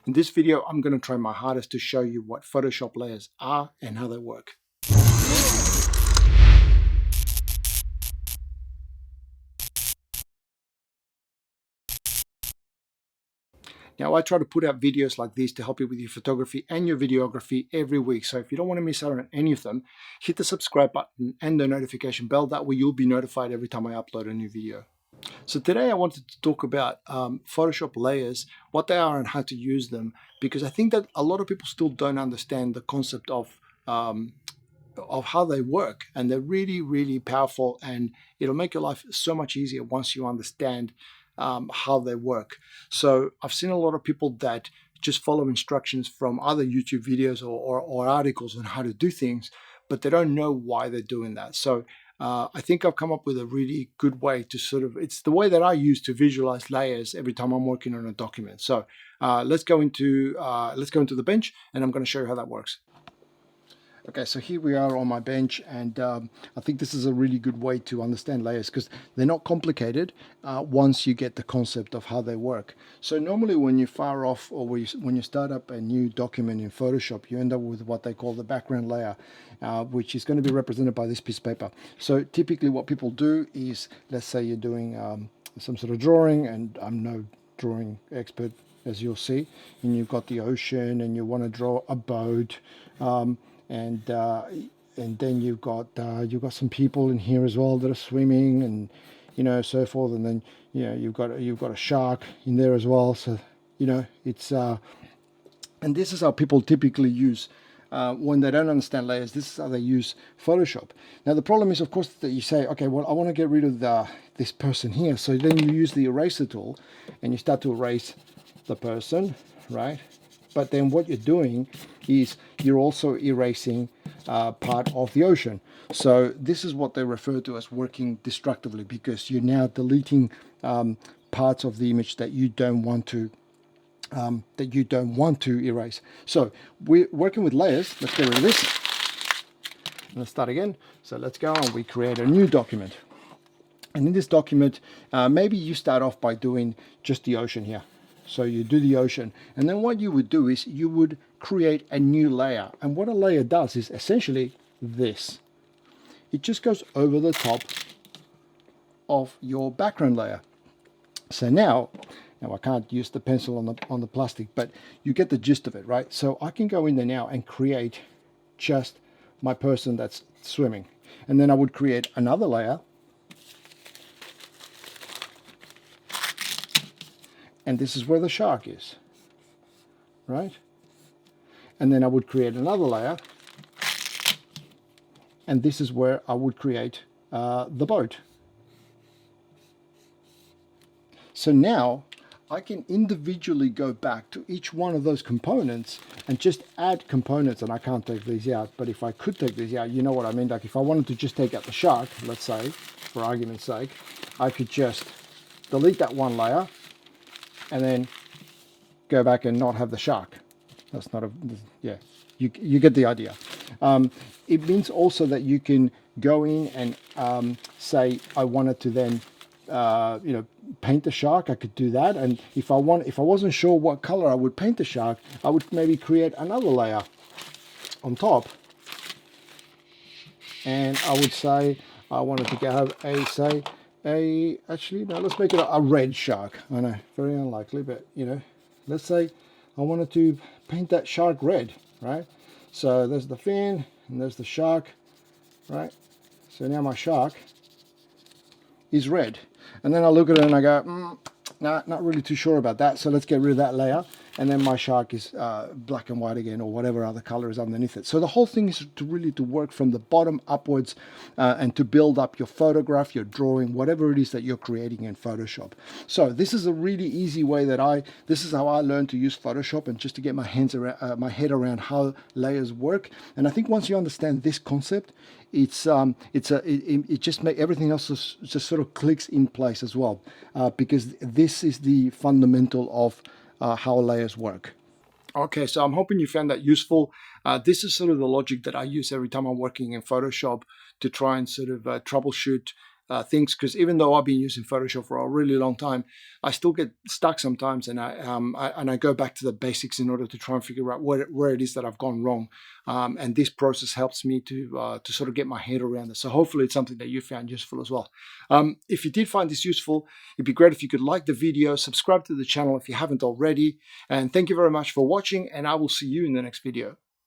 In this video, I'm going to try my hardest to show you what Photoshop layers are and how they work. Now, I try to put out videos like these to help you with your photography and your videography every week. So if you don't want to miss out on any of them, hit the subscribe button and the notification bell. That way you'll be notified every time I upload a new video. So today I wanted to talk about Photoshop layers, what they are and how to use them, because I think that a lot of people still don't understand the concept of how they work, and they're really, really powerful, and it'll make your life so much easier once you understand how they work. So I've seen a lot of people that just follow instructions from other YouTube videos or articles on how to do things, but they don't know why they're doing that. So I think I've come up with a really good way to it's the way that I use to visualize layers every time I'm working on a document. So let's go into the bench, and I'm going to show you how that works. Okay, so here we are on my bench, and I think this is a really good way to understand layers because they're not complicated once you get the concept of how they work. So normally when you fire off or when you start up a new document in Photoshop, you end up with what they call the background layer, which is going to be represented by this piece of paper. So typically what people do is, let's say you're doing some sort of drawing, and I'm no drawing expert, as you'll see, and you've got the ocean and you want to draw a boat, and then you've got some people in here as well that are swimming, and so forth, and then you've got a shark in there as well. So it's and this is how people typically use when they don't understand layers. This is how they use Photoshop. Now the problem is, of course, that you say, okay, well, I want to get rid of this person here. So then you use the eraser tool and you start to erase the person, right? But then what you're doing is you're also erasing part of the ocean. So this is what they refer to as working destructively, because you're now deleting parts of the image that you don't want to erase. So we're working with layers. Let's get rid of this. Let's start again. So let's go and we create a new document. And in this document, maybe you start off by doing just the ocean here. So you do the ocean, and then what you would do is you would create a new layer. And what a layer does is essentially this. It just goes over the top of your background layer. So now I can't use the pencil on the plastic, but you get the gist of it, right? So I can go in there now and create just my person that's swimming. And then I would create another layer. And this is where the shark is, right? And then I would create another layer. And this is where I would create the boat. So now I can individually go back to each one of those components and just add components. And I can't take these out, but if I could take these out, you know what I mean? Like if I wanted to just take out the shark, let's say, for argument's sake, I could just delete that one layer and then go back and not have the shark. That's not yeah, you get the idea. It means also that you can go in and say I wanted to then paint the shark. I could do that, and if I wasn't sure what color I would paint the shark, I would maybe create another layer on top, and I would say I wanted to have actually no, let's make it a red shark. I know, very unlikely, but let's say I wanted to paint that shark red, right? So there's the fin and there's the shark, right? So now my shark is red, and then I look at it and I go, nah, not really too sure about that, so let's get rid of that layer, and then my shark is black and white again, or whatever other color is underneath it. So the whole thing is to really work from the bottom upwards and to build up your photograph, your drawing, whatever it is that you're creating in Photoshop. So this is a really easy way this is how I learned to use Photoshop, and just to get my head around how layers work. And I think once you understand this concept, it just makes everything else just sort of clicks in place as well, because this is the fundamental of how layers work. Okay, so I'm hoping you found that useful. This is sort of the logic that I use every time I'm working in Photoshop to try and sort of troubleshoot things, because even though I've been using Photoshop for a really long time, I still get stuck sometimes, and I go back to the basics in order to try and figure out where it is that I've gone wrong. And this process helps me to sort of get my head around it. So hopefully it's something that you found useful as well. If you did find this useful, it'd be great if you could like the video, subscribe to the channel if you haven't already, and thank you very much for watching, and I will see you in the next video.